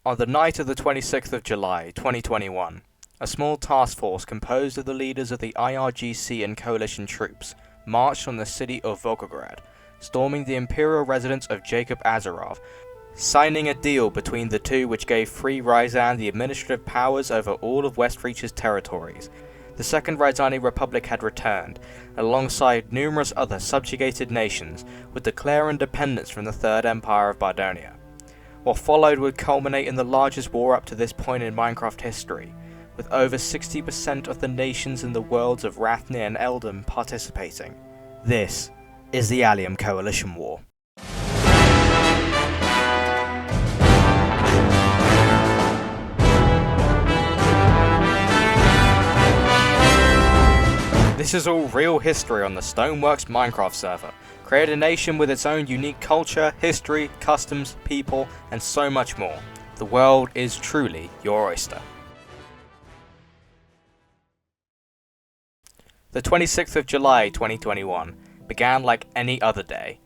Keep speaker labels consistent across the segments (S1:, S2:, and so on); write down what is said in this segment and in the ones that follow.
S1: On the night of the 26th of July, 2021, a small task force composed of the leaders of the IRGC and coalition troops marched on the city of Volgograd, storming the imperial residence of Jacob Azarov, signing a deal between the two which gave Free Ryazan the administrative powers over all of Westreach's territories. The Second Ryazani Republic had returned, alongside numerous other subjugated nations, would declare independence from the Third Empire of Bardonia. What followed would culminate in the largest war up to this point in Minecraft history, with over 60% of the nations in the worlds of Rathnir and Eldom participating. This is the Allium-Coalition War. This is all real history on the Stoneworks Minecraft server. Create a nation with its own unique culture, history, customs, people, and so much more. The world is truly your oyster. The 26th of July 2021 began like any other day.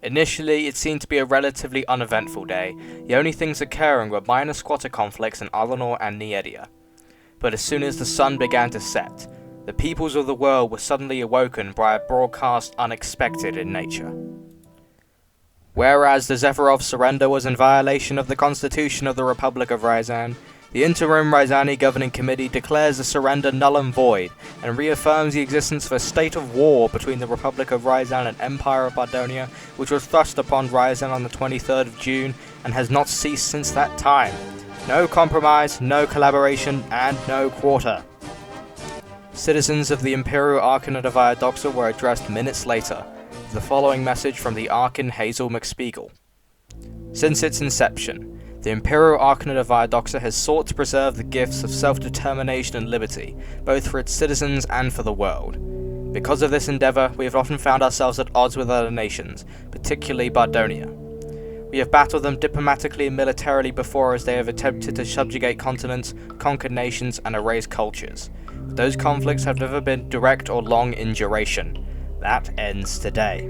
S1: Initially, it seemed to be a relatively uneventful day. The only things occurring were minor squatter conflicts in Allium and Niedia. But as soon as the sun began to set, the peoples of the world were suddenly awoken by a broadcast unexpected in nature. Whereas the Zephyrov's surrender was in violation of the Constitution of the Republic of Ryazan, the Interim Ryazani Governing Committee declares the surrender null and void, and reaffirms the existence of a state of war between the Republic of Ryazan and Empire of Bardonia, which was thrust upon Ryazan on the 23rd of June, and has not ceased since that time. No compromise, no collaboration, and no quarter. Citizens of the Imperial Arcanate of Iodoxa were addressed minutes later, with the following message from the Archon Hazel McSpiegel. Since its inception, the Imperial Arcanate of Iodoxa has sought to preserve the gifts of self-determination and liberty, both for its citizens and for the world. Because of this endeavour, we have often found ourselves at odds with other nations, particularly Bardonia. We have battled them diplomatically and militarily before as they have attempted to subjugate continents, conquer nations, and erase cultures. But those conflicts have never been direct or long in duration. That ends today.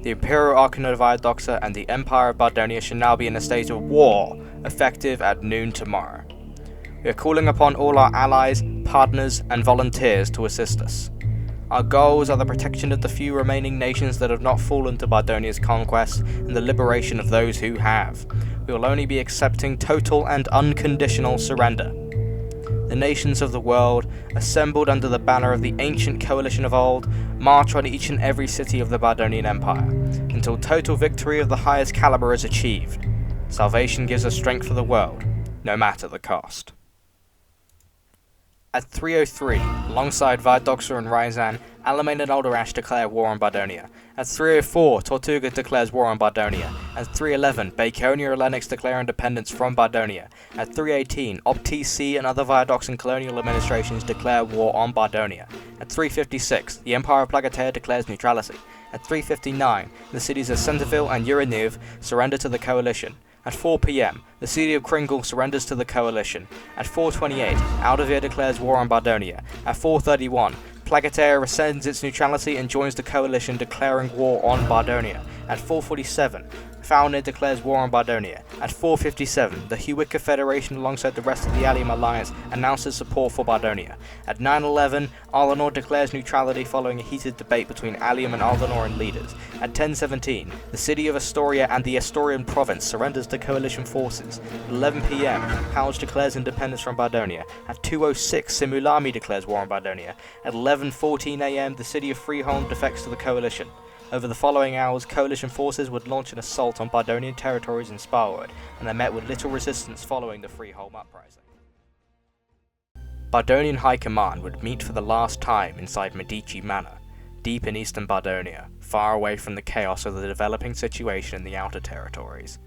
S1: The Imperial Arcanate of Iodoxa and the Empire of Bardonia should now be in a state of war, effective at noon tomorrow. We are calling upon all our allies, partners, and volunteers to assist us. Our goals are the protection of the few remaining nations that have not fallen to Bardonia's conquest, and the liberation of those who have. We will only be accepting total and unconditional surrender. The nations of the world, assembled under the banner of the ancient coalition of old, march on each and every city of the Bardonian Empire, until total victory of the highest caliber is achieved. Salvation gives us strength for the world, no matter the cost. At 3:03, alongside Iodoxa and Ryazan, Alamein and Aldorash declare war on Bardonia. At 3:04, Tortuga declares war on Bardonia. At 3:11, Baconia and Lennox declare independence from Bardonia. At 3:18, Op-TC and other Iodoxan colonial administrations declare war on Bardonia. At 3:56, the Empire of Plagatea declares neutrality. At 3:59, the cities of Centerville and Uraniv surrender to the coalition. At 4 PM, the city of Kringle surrenders to the coalition. At 4:28, Aldovir declares war on Bardonia. At 4:31, Plagatea rescinds its neutrality and joins the coalition, declaring war on Bardonia. At 4:47, Falnir declares war on Bardonia. At 4:57, the Huica Federation alongside the rest of the Allium Alliance announces support for Bardonia. At 9:11, Aldanor declares neutrality following a heated debate between Allium and Aldanoran leaders. At 10:17, the city of Astoria and the Astorian province surrenders to coalition forces. At 11 PM, Halj declares independence from Bardonia. At 2:06, Simulami declares war on Bardonia. At 11:14 AM, the city of Freeholm defects to the coalition. Over the following hours, coalition forces would launch an assault on Bardonian territories in Sparwood, and they met with little resistance following the Freeholm uprising. Bardonian High Command would meet for the last time inside Medici Manor, deep in eastern Bardonia, far away from the chaos of the developing situation in the outer territories.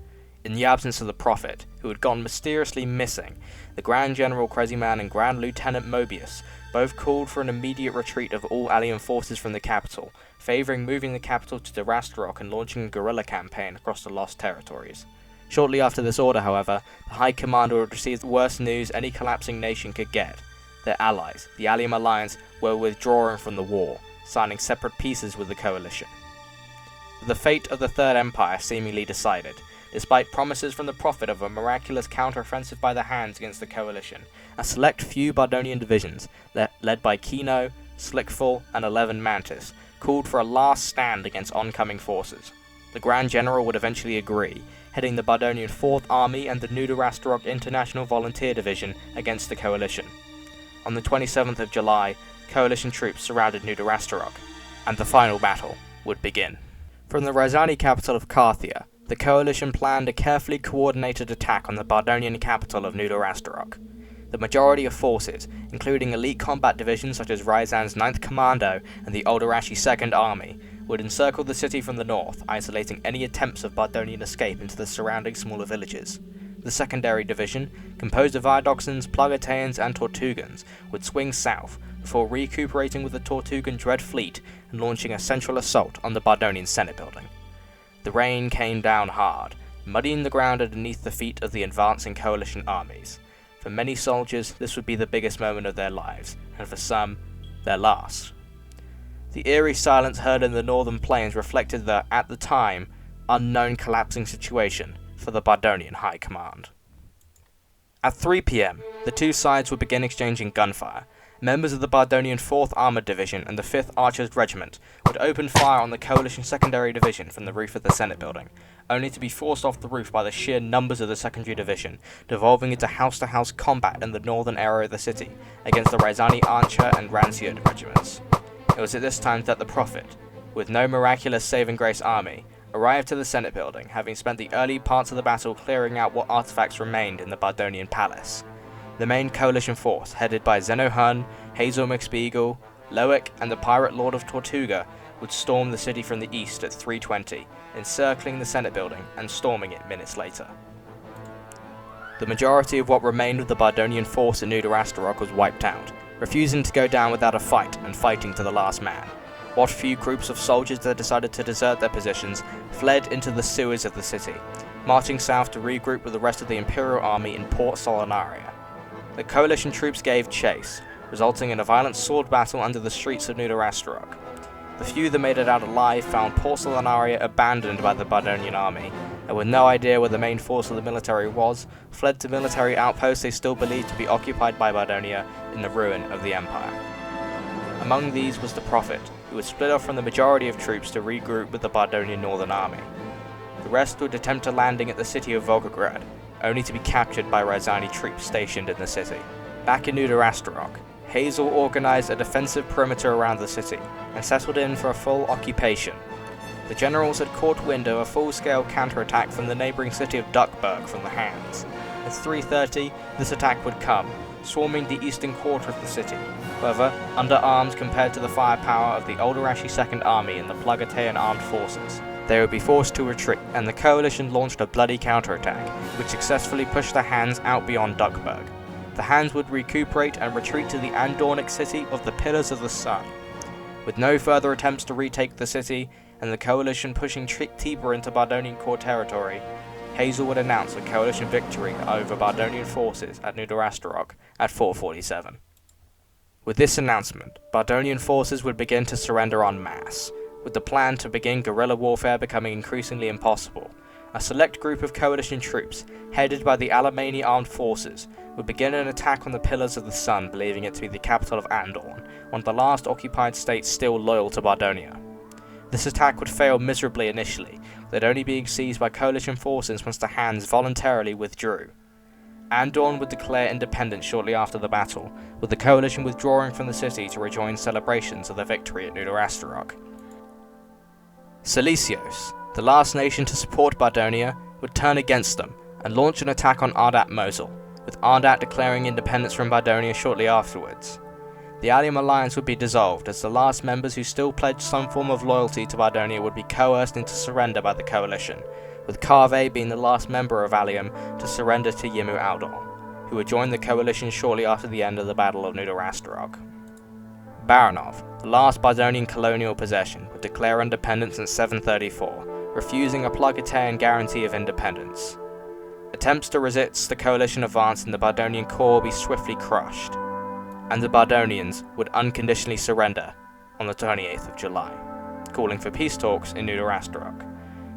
S1: In the absence of the Prophet, who had gone mysteriously missing, the Grand General Kreziman and Grand Lieutenant Mobius both called for an immediate retreat of all Allium forces from the capital, favouring moving the capital to Dorasterrock and launching a guerrilla campaign across the lost territories. Shortly after this order, however, the High Commander would receive the worst news any collapsing nation could get. Their allies, the Allium Alliance, were withdrawing from the war, signing separate peaces with the coalition. With the fate of the Third Empire seemingly decided, despite promises from the Prophet of a miraculous counter-offensive by the Hands against the Coalition. A select few Bardonian divisions, led by Kino, Slickful, and 11 Mantis, called for a last stand against oncoming forces. The Grand General would eventually agree, heading the Bardonian 4th Army and the New Dorasterrock International Volunteer Division against the Coalition. On the 27th of July, Coalition troops surrounded New Dorasterrock, and the final battle would begin. From the Ryzani capital of Carthia, the Coalition planned a carefully coordinated attack on the Bardonian capital of New Dorasterrock. The majority of forces, including elite combat divisions such as Ryzan's 9th Commando and the Alderashi 2nd Army, would encircle the city from the north, isolating any attempts of Bardonian escape into the surrounding smaller villages. The secondary division, composed of Viadoxans, Plugataeans, and Tortugans, would swing south, before recuperating with the Tortugan Dread Fleet and launching a central assault on the Bardonian Senate building. The rain came down hard, muddying the ground underneath the feet of the advancing Coalition armies. For many soldiers, this would be the biggest moment of their lives, and for some, their last. The eerie silence heard in the northern plains reflected the, at the time, unknown collapsing situation for the Bardonian High Command. At 3 PM, the two sides would begin exchanging gunfire. Members of the Bardonian 4th Armoured Division and the 5th Archers Regiment would open fire on the Coalition Secondary Division from the roof of the Senate building, only to be forced off the roof by the sheer numbers of the Secondary Division, devolving into house-to-house combat in the northern area of the city against the Ryzani Archer and Ranciad regiments. It was at this time that the Prophet, with no miraculous saving grace army, arrived to the Senate building, having spent the early parts of the battle clearing out what artifacts remained in the Bardonian palace. The main Coalition force, headed by Zeno Hun, Hazel McSpiegel, Loic, and the Pirate Lord of Tortuga, would storm the city from the east at 3:20, encircling the Senate building and storming it minutes later. The majority of what remained of the Bardonian force in New Dorasterrock was wiped out, refusing to go down without a fight and fighting to the last man. What few groups of soldiers that decided to desert their positions fled into the sewers of the city, marching south to regroup with the rest of the Imperial Army in Port Solanaria. The Coalition troops gave chase, resulting in a violent sword battle under the streets of New Dorasterrock. The few that made it out alive found Port Solanaria abandoned by the Bardonian army, and with no idea where the main force of the military was, fled to military outposts they still believed to be occupied by Bardonia in the ruin of the Empire. Among these was the Prophet, who would split off from the majority of troops to regroup with the Bardonian Northern Army. The rest would attempt a landing at the city of Volgograd, only to be captured by Ryzani troops stationed in the city. Back in New Dorasterrock, Hazel organized a defensive perimeter around the city, and settled in for a full occupation. The generals had caught wind of a full-scale counterattack from the neighbouring city of Duckburg from the Hands. At 3:30, this attack would come, swarming the eastern quarter of the city. However, under arms compared to the firepower of the Alderashi 2nd Army and the Plugataean armed forces, they would be forced to retreat, and the Coalition launched a bloody counterattack, which successfully pushed the Hands out beyond Duckburg. The Hands would recuperate and retreat to the Andornic city of the Pillars of the Sun. With no further attempts to retake the city, and the Coalition pushing deeper into Bardonian core territory, Hazel would announce a Coalition victory over Bardonian forces at New Dorasterrock at 4:47. With this announcement, Bardonian forces would begin to surrender en masse, with the plan to begin guerrilla warfare becoming increasingly impossible. A select group of Coalition troops, headed by the Alemanni armed forces, would begin an attack on the Pillars of the Sun, believing it to be the capital of Andorn, one of the last occupied states still loyal to Bardonia. This attack would fail miserably initially, with it only being seized by Coalition forces once the Hands voluntarily withdrew. Andorn would declare independence shortly after the battle, with the Coalition withdrawing from the city to rejoin celebrations of the victory at New Dorasterrock. Silesios, the last nation to support Bardonia, would turn against them and launch an attack on Ardat Mosul, with Ardat declaring independence from Bardonia shortly afterwards. The Allium alliance would be dissolved, as the last members who still pledged some form of loyalty to Bardonia would be coerced into surrender by the Coalition, with Kave being the last member of Allium to surrender to Yimu Aldor, who would join the Coalition shortly after the end of the Battle of New Dorasterrock. Baranov, the last Bardonian colonial possession, would declare independence in 734, refusing a Plugataean guarantee of independence. Attempts to resist the Coalition advance in the Bardonian core would be swiftly crushed, and the Bardonians would unconditionally surrender on the 28th of July, calling for peace talks in New Dorasterrock.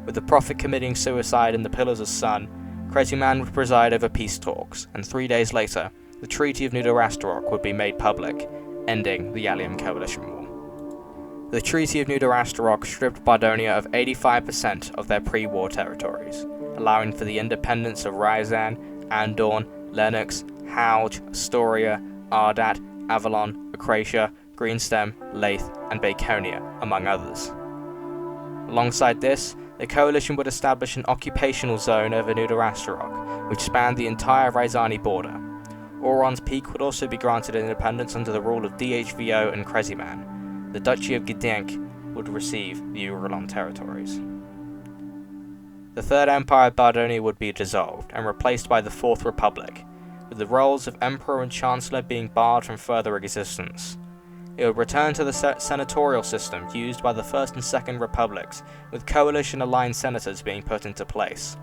S1: With the Prophet committing suicide in the Pillars of Sun, Crazy Man would preside over peace talks, and 3 days later, the Treaty of New Dorasterrock would be made public, ending the Allium-Coalition War. The Treaty of New Dorasterrock stripped Bardonia of 85% of their pre-war territories, allowing for the independence of Ryzan, Andorn, Lennox, Halge, Astoria, Ardat, Avalon, Acracia, Greenstem, Leith, and Baconia, among others. Alongside this, the coalition would establish an occupational zone over New Dorasterrock, which spanned the entire Ryzani border. Auron's Peak would also be granted independence under the rule of DHVO and Kreziman. The Duchy of Gdansk would receive the Uralon territories. The Third Empire of Bardonia would be dissolved and replaced by the Fourth Republic, with the roles of Emperor and Chancellor being barred from further existence. It would return to the senatorial system used by the First and Second Republics, with coalition-aligned senators being put into place.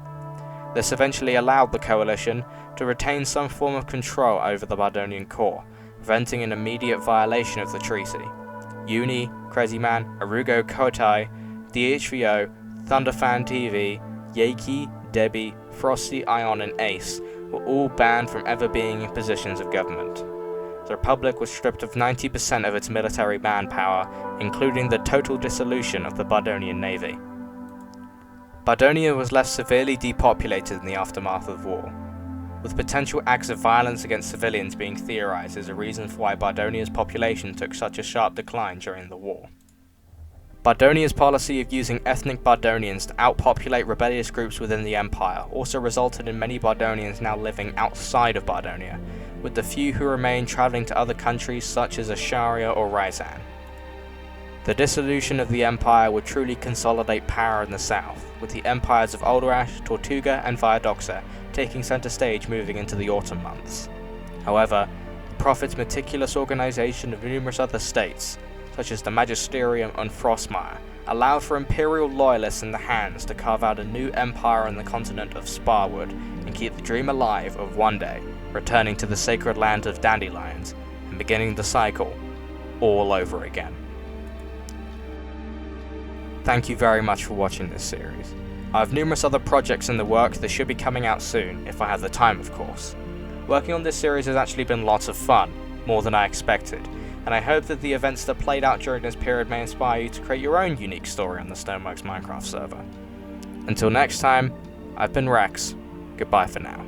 S1: This eventually allowed the coalition to retain some form of control over the Bardonian core, preventing an immediate violation of the treaty. Uni, Kreziman, Arugo Kotai, DHVO, Thunderfan TV, Yaki, Debbie, Frosty, Ion, and Ace were all banned from ever being in positions of government. The Republic was stripped of 90% of its military manpower, including the total dissolution of the Bardonian Navy. Bardonia was left severely depopulated in the aftermath of war, with potential acts of violence against civilians being theorized as a reason for why Bardonia's population took such a sharp decline during the war. Bardonia's policy of using ethnic Bardonians to outpopulate rebellious groups within the Empire also resulted in many Bardonians now living outside of Bardonia, with the few who remain travelling to other countries such as Asharia or Ryzan. The dissolution of the Empire would truly consolidate power in the south, with the empires of Alderash, Tortuga, and Viadoxa taking centre stage moving into the autumn months. However, the Prophet's meticulous organisation of numerous other states, such as the Magisterium and Frostmire, allowed for imperial loyalists in the hands to carve out a new empire on the continent of Sparwood and keep the dream alive of one day returning to the sacred land of dandelions and beginning the cycle all over again. Thank you very much for watching this series. I have numerous other projects in the works that should be coming out soon, if I have the time of course. Working on this series has actually been lots of fun, more than I expected, and I hope that the events that played out during this period may inspire you to create your own unique story on the Stoneworks Minecraft server. Until next time, I've been Rex. Goodbye for now.